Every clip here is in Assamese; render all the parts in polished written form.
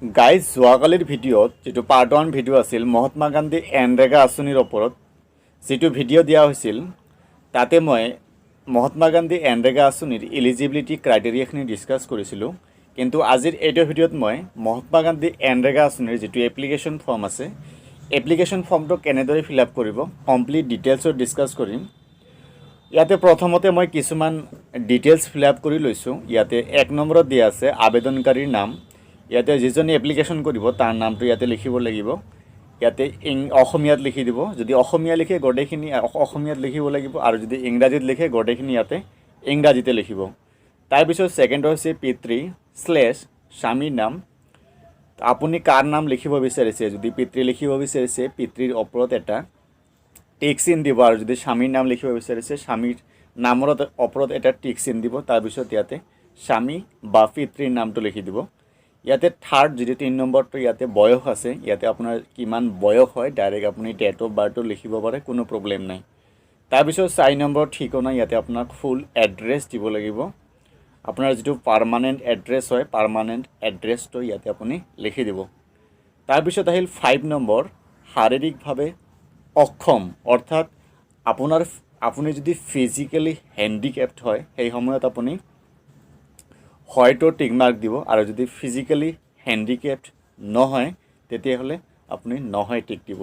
গাইজ যোৱাকালিৰ ভিডিঅ'ত যিটো পাৰ্ট 1 ভিডিঅ' আছিল মহাত্মা গান্ধী এনৰেগা আঁচনিৰ ওপৰত যিটো ভিডিঅ' দিয়া হৈছিল তাতে মই মহাত্মা গান্ধী এনৰেগা আঁচনিৰ এলিজিবিলিটি ক্ৰাইটেৰিয়াখিনি ডিছকাছ কৰিছিলোঁ। কিন্তু আজিৰ এইটো ভিডিঅ'ত মই মহাত্মা গান্ধী এনৰেগা আঁচনিৰ যিটো এপ্লিকেশ্যন ফৰ্ম আছে এপ্লিকেশ্যন ফৰ্মটো কেনেদৰে ফিল আপ কৰিব কমপ্লিট ডিটেইলছত ডিছকাছ কৰিম। ইয়াতে প্ৰথমতে মই কিছুমান ডিটেইলছ ফিল আপ কৰি লৈছোঁ। ইয়াতে 1 নম্বৰত দিয়া আছে আবেদনকাৰীৰ নাম। ইয়াতে যিজনে এপ্লিকেশ্যন কৰিব তাৰ নামটো ইয়াতে লিখিব লাগিব। ইয়াতে অসমীয়াত লিখি দিব, যদি অসমীয়া লিখে গোটেইখিনি অসমীয়াত লিখিব লাগিব, আৰু যদি ইংৰাজীত লিখে গোটেইখিনি ইয়াতে ইংৰাজীতে লিখিব। তাৰপিছত ছেকেণ্ড হৈছে পিতৃ / স্বামীৰ নাম। আপুনি কাৰ নাম লিখিব বিচাৰিছে, যদি পিতৃ লিখিব বিচাৰিছে পিতৃৰ ওপৰত এটা টিক চিন দিব, আৰু যদি স্বামীৰ নাম লিখিব বিচাৰিছে স্বামীৰ নামৰ ওপৰত এটা টিক চিন দিব। তাৰপিছত ইয়াতে স্বামী বা পিতৃৰ নামটো লিখি দিব। ইয়াতে থাৰ্ড যিটো 3 নম্বৰটো ইয়াতে বয়স আছে, ইয়াতে আপোনাৰ কিমান বয়স হয় ডাইৰেক্ট আপুনি ডেট অফ বাৰ্থটো লিখিব পাৰে, কোনো প্ৰব্লেম নাই। তাৰপিছত 4 নম্বৰ ঠিকনা, ইয়াতে আপোনাক ফুল এড্ৰেছ দিব লাগিব। আপোনাৰ যিটো পাৰ্মানেণ্ট এড্ৰেছ হয় পাৰ্মানেণ্ট এড্ৰেছটো ইয়াতে আপুনি লিখি দিব। তাৰপিছত আহিল 5 নম্বৰ শাৰীৰিকভাৱে অক্ষম, অৰ্থাৎ আপুনি যদি ফিজিকেলি হেণ্ডিকেপ্ট হয় সেই সময়ত আপুনি হয়তো টিক মাৰ্ক দিব, আৰু যদি ফিজিকেলি হেণ্ডিকেপ্ট নহয় তেতিয়াহ'লে আপুনি নহয় টিক দিব।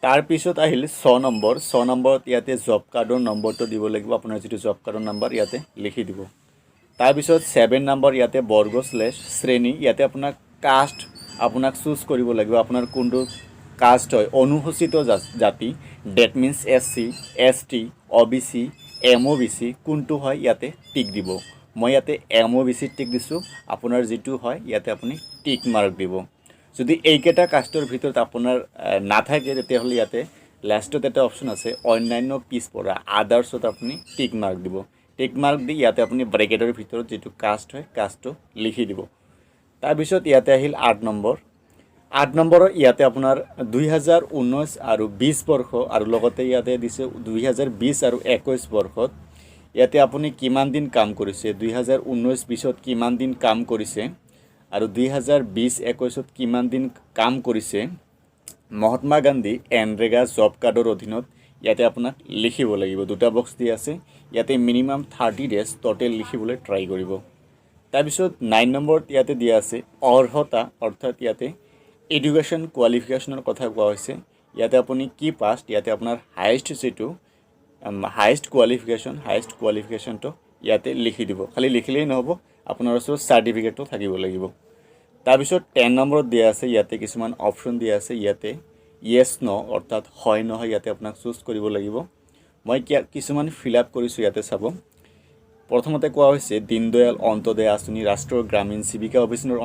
তাৰপিছত আহিল 6 নম্বৰ। 6 নম্বৰত ইয়াতে জব কাৰ্ডৰ নম্বৰটো দিব লাগিব, আপোনাৰ যিটো জব কাৰ্ডৰ নম্বৰ ইয়াতে লিখি দিব। তাৰপিছত 7 নম্বৰ ইয়াতে বৰ্গ / শ্ৰেণী, ইয়াতে আপোনাক কাষ্ট আপোনাক চুজ কৰিব লাগিব, আপোনাৰ কোনটো কাষ্ট হয়। অনুসূচিত জাতি that means SC ST OBC MOBC কোনটো হয় ইয়াতে টিক দিব। মই ইয়াতে MOBC টিক দিছোঁ, আপোনাৰ যিটো হয় ইয়াতে আপুনি টিক মাৰ্ক দিব। যদি এইকেইটা কাষ্টৰ ভিতৰত আপোনাৰ নাথাকে তেতিয়াহ'লে ইয়াতে লাষ্টত এটা অপশ্যন আছে অন্যান্য পিছপৰা আদাৰ্ছত আপুনি টিক মাৰ্ক দিব। টিক মাৰ্ক দি ইয়াতে আপুনি ব্ৰেকেটৰ ভিতৰত যিটো কাষ্ট হয় কাষ্টটো লিখি দিব। তাৰপিছত ইয়াতে আহিল 8 নম্বৰ। 8 নম্বৰৰ ইয়াতে আপোনাৰ 2019 আৰু 20 বৰ্ষ, আৰু লগতে ইয়াতে দিছে 2020 আৰু 21 বৰ্ষত ইয়াতে আপুনি কিমান দিন কাম কৰিছে, 2019-20ত কিমান দিন কাম কৰিছে, আৰু 2020-21ত কিমান দিন কাম কৰিছে মহাত্মা গান্ধী এনৰেগা জব কাৰ্ডৰ অধীনত ইয়াতে আপোনাক লিখিব লাগিব। 2টা বক্স দি আছে, ইয়াতে মিনিমাম 30 ডেজ টোটেল লিখিবলৈ ট্ৰাই কৰিব। তাৰপিছত 9 নম্বৰত ইয়াতে দিয়া আছে অৰ্হতা, অৰ্থাৎ ইয়াতে এডুকেশ্যন কোৱালিফিকেশ্যনৰ কথা কোৱা হৈছে। ইয়াতে আপুনি কি পাষ্ট, ইয়াতে আপোনাৰ হায়েষ্ট যিটো হায়েষ্ট কোৱালিফিকেশ্যনটো ইয়াতে লিখি দিব। খালি লিখিলেই নহ'ব, আপোনাৰ ওচৰত চাৰ্টিফিকেটটো থাকিব লাগিব। তাৰপিছত 10 নম্বৰত দিয়া আছে, ইয়াতে কিছুমান অপশ্যন দিয়া আছে, ইয়াতে য়েছ ন অৰ্থাৎ হয় নহয় ইয়াতে আপোনাক চুজ কৰিব লাগিব। মই কিছুমান ফিল আপ কৰিছোঁ, ইয়াতে চাব। প্ৰথমতে কোৱা হৈছে দীনদয়াল অন্ত্যোদয় আঁচনি ৰাষ্ট্ৰীয় গ্ৰামীণ জীৱিকা অভিযানৰ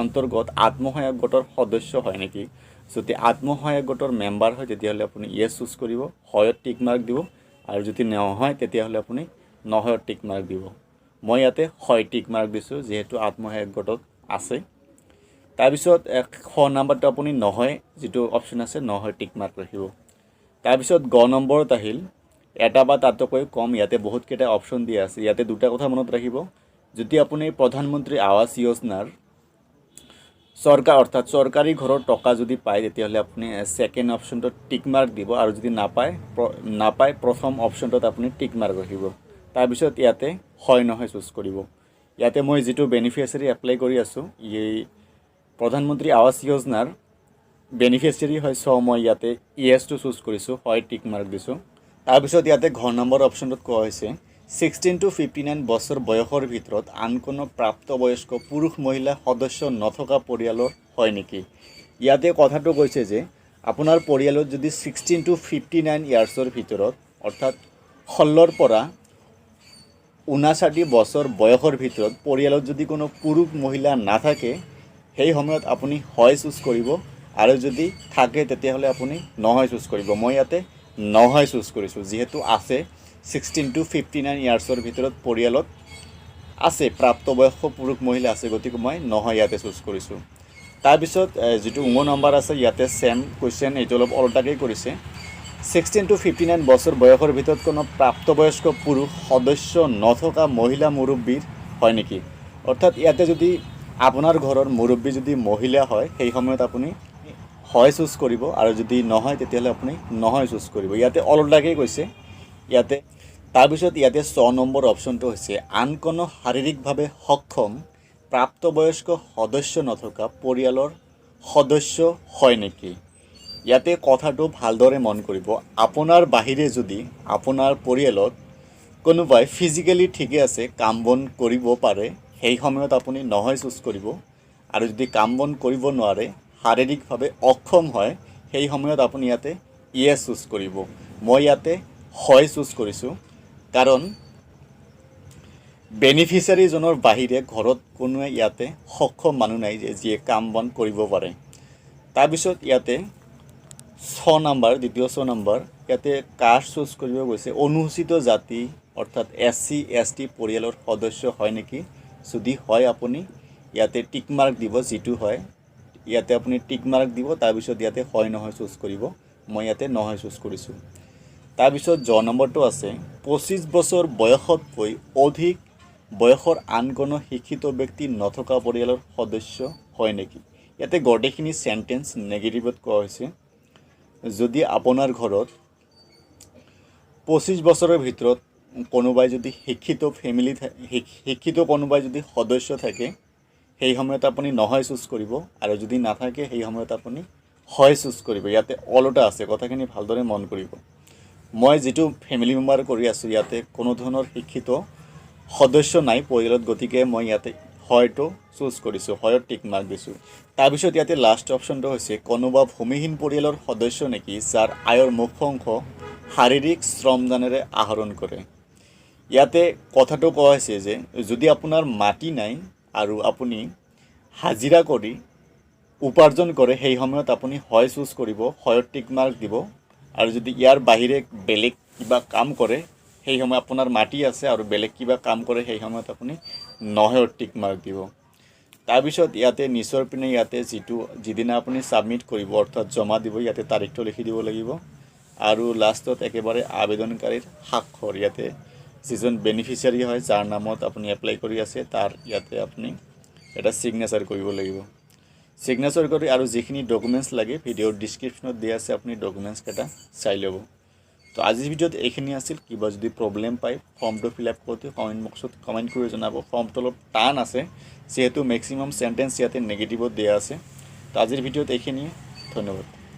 অন্তৰ্গত আত্মসহায়ক গোটৰ সদস্য হয় নেকি। যদি আত্মসহায়ক গোটৰ মেম্বাৰ হয় তেতিয়াহ'লে আপুনি য়েছ চুজ কৰিব, হয়ত টিক মাৰ্ক দিব, আৰু যদি নহয় তেতিয়াহ'লে আপুনি নহয়ত টিক মাৰ্ক দিব। মই ইয়াতে হয় টিক মাৰ্ক দিছোঁ যিহেতু আত্মসহায়ক গোটত আছে। তাৰপিছত 6 নম্বৰটো আপুনি নহয় যিটো অপশ্যন আছে নহয় টিক মাৰ্ক ৰাখিব। তাৰপিছত 9 নম্বৰত আহিল এটা বা তাতকৈ কম, ইয়াতে বহুতকেইটা অপশ্যন দিয়া আছে। ইয়াতে 2টা কথা মনত ৰাখিব, যদি আপুনি প্ৰধানমন্ত্ৰী আৱাস যোজনাৰ অৰ্থাৎ চৰকাৰী ঘৰৰ টকা যদি পায় তেতিয়াহ'লে আপুনি ছেকেণ্ড অপশ্যনটোত টিক মাৰ্ক দিব, আৰু যদি নাপায় প্ৰথম অপশ্যনটোত আপুনি টিক মাৰ্ক ৰাখিব। তাৰপিছত ইয়াতে হয় নহয় চুজ কৰিব। ইয়াতে মই যিটো বেনিফিচিয়াৰী এপ্লাই কৰি আছোঁ এই প্ৰধানমন্ত্ৰী আৱাস যোজনাৰ বেনিফিচিয়াৰী হয়, মই ইয়াতে য়েছটো চুজ কৰিছোঁ, হয় টিক মাৰ্ক দিছোঁ। তাৰপিছত ইয়াতে ঘৰ নম্বৰ অপশ্যনটোত কোৱা হৈছে 16 to 59 বছৰ বয়সৰ ভিতৰত আন কোনো প্ৰাপ্তবয়স্ক পুৰুষ মহিলা সদস্য নথকা পৰিয়ালৰ হয় নেকি। ইয়াতে কথাটো কৈছে যে আপোনাৰ পৰিয়ালত যদি 16 to 59 ইয়াৰ্ছৰ ভিতৰত অৰ্থাৎ 16ৰ পৰা 59 বছৰ বয়সৰ ভিতৰত পৰিয়ালত যদি কোনো পুৰুষ মহিলা নাথাকে সেই সময়ত আপুনি হয় চুজ কৰিব, আৰু যদি থাকে তেতিয়াহ'লে আপুনি নহয় চুজ কৰিব। মই ইয়াতে নহয় চুজ কৰিছোঁ, যিহেতু আছে 16 to 59 ইয়াৰ্ছৰ ভিতৰত পৰিয়ালত আছে প্ৰাপ্তবয়স্ক পুৰুষ মহিলা আছে, গতিকে মই নহয় ইয়াতে চুজ কৰিছোঁ। তাৰপিছত যিটো 9 নম্বৰ আছে ইয়াতে ছেম কুৱেশ্যন, এইটো অলপ ওলোটাকৈ কৰিছে। 16 to 59 বছৰ বয়সৰ ভিতৰত কোনো প্ৰাপ্তবয়স্ক পুৰুষ সদস্য নথকা মহিলা মুৰব্বীৰ হয় নেকি। অৰ্থাৎ ইয়াতে যদি আপোনাৰ ঘৰৰ মুৰব্বী যদি মহিলা হয় সেই সময়ত আপুনি হয় চুজ কৰিব আৰু যদি নহয় তেতিয়াহ'লে আপুনি নহয় চুজ কৰিব। ইয়াতে অলটাকৈ কৈছে ইয়াতে। তাৰপিছত ইয়াতে 6 নম্বৰ অপশ্যনটো হৈছে আন কোনো শাৰীৰিকভাৱে সক্ষম প্ৰাপ্তবয়স্ক সদস্য নথকা পৰিয়ালৰ সদস্য হয় নেকি। ইয়াতে কথাটো ভালদৰে মন কৰিব। আপোনাৰ বাহিৰে যদি আপোনাৰ পৰিয়ালত কোনোবাই ফিজিকেলি ঠিকে আছে, কাম বন কৰিব পাৰে, সেই সময়ত আপুনি নহয় চুজ কৰিব। আৰু যদি কাম বন কৰিব নোৱাৰে, শাৰীৰিকভাৱে অক্ষম হয়, সেই সময়ত আপুনি ইয়াতে ইয়েছ চুজ কৰিব। মই ইয়াতে হয় চুজ কৰিছোঁ, কাৰণ বেনিফিচিয়াৰীজনৰ বাহিৰে ঘৰত কোনোৱে ইয়াতে সক্ষম মানুহ নাই যে যিয়ে কাম বন কৰিব পাৰে। তাৰপিছত ইয়াতে 6 নম্বৰ, দ্বিতীয় 6 নম্বৰ, ইয়াতে কাষ্ট চুজ কৰিব গৈছে। অনুসূচিত জাতি অৰ্থাৎ SC ST পৰিয়ালৰ সদস্য হয় নেকি। যদি হয় আপুনি ইয়াতে টিক মাৰ্ক দিব, যিটো হয় ইয়াতে আপুনি টিক মাৰ্ক দিব। তাৰপিছত ইয়াতে হয় নহয় চুজ কৰিব। মই ইয়াতে নহয় চুজ কৰিছোঁ। তাৰপিছত 10 নম্বৰটো আছে 25 বছৰ বয়সতকৈ অধিক বয়সৰ আন কোনো শিক্ষিত ব্যক্তি নথকা পৰিয়ালৰ সদস্য হয় নেকি। ইয়াতে গোটেইখিনি চেণ্টেন্স নেগেটিভত কোৱা হৈছে। যদি আপোনাৰ ঘৰত 25 বছৰৰ ভিতৰত কোনোবাই যদি শিক্ষিত কোনোবাই যদি সদস্য থাকে, সেই সময়ত আপুনি নহয় চুজ কৰিব। আৰু যদি নাথাকে সেই সময়ত আপুনি হয় চুজ কৰিব। ইয়াতে অলটা আছে, কথাখিনি ভালদৰে মন কৰিব। মই যিটো ফেমিলি মেম্বাৰ কৰি আছোঁ, ইয়াতে কোনো ধৰণৰ শিক্ষিত সদস্য নাই পৰিয়ালত, গতিকে মই ইয়াতে হয়টো চুজ কৰিছোঁ, হয়ত টিক মাৰ্ক দিছোঁ। তাৰপিছত ইয়াতে লাষ্ট অপশ্যনটো হৈছে কোনোবা ভূমিহীন পৰিয়ালৰ সদস্য নেকি যাৰ আয়ৰ মুখ্য অংশ শাৰীৰিক শ্ৰমদানেৰে আহৰণ কৰে। ইয়াতে কথাটো কোৱা হৈছে যে যদি আপোনাৰ মাটি নাই আৰু আপুনি হাজিৰা কৰি উপাৰ্জন কৰে, সেই সময়ত আপুনি হয় চুজ কৰিব, হয়ত টিক মাৰ্ক দিব। আৰু যদি ইয়াৰ বাহিৰে বেলেগ কিবা কাম কৰে, সেই সময় আপোনাৰ মাটি আছে আৰু বেলেগ কিবা কাম কৰে, সেই সময়ত আপুনি নহয়ত টিক মাৰ্ক দিব। তাৰপিছত ইয়াতে নিচৰ পিনে ইয়াতে যিদিনা আপুনি ছাবমিট কৰিব অৰ্থাৎ জমা দিব, ইয়াতে তাৰিখটো লিখি দিব লাগিব। আৰু লাষ্টত একেবাৰে আবেদনকাৰীৰ স্বাক্ষৰ, ইয়াতে যিজন বেনিফিচিয়াৰী হয়, যাৰ নামত আপুনি এপ্লাই কৰি আছে, তাৰ ইয়াতে আপুনি এটা ছিগনেচাৰ কৰিব লাগিব। ছিগনেচাৰ কৰি আৰু যিখিনি ডকুমেণ্টছ লাগে ভিডিঅ'ৰ ডিছক্ৰিপশ্যনত দিয়া আছে, আপুনি ডকুমেণ্টছকেইটা চাই ল'ব। তো আজিৰ ভিডিঅ'ত এইখিনি আছিল। কিবা যদি প্ৰব্লেম পায় ফৰ্মটো ফিল আপ কৰোঁতে কমেণ্ট বক্সত কমেণ্ট কৰি জনাব। ফৰ্মটো অলপ টান আছে, যিহেতু মেক্সিমাম চেণ্টেন্স ইয়াতে নেগেটিভত দিয়া আছে। তো আজিৰ ভিডিঅ'ত এইখিনিয়ে, ধন্যবাদ।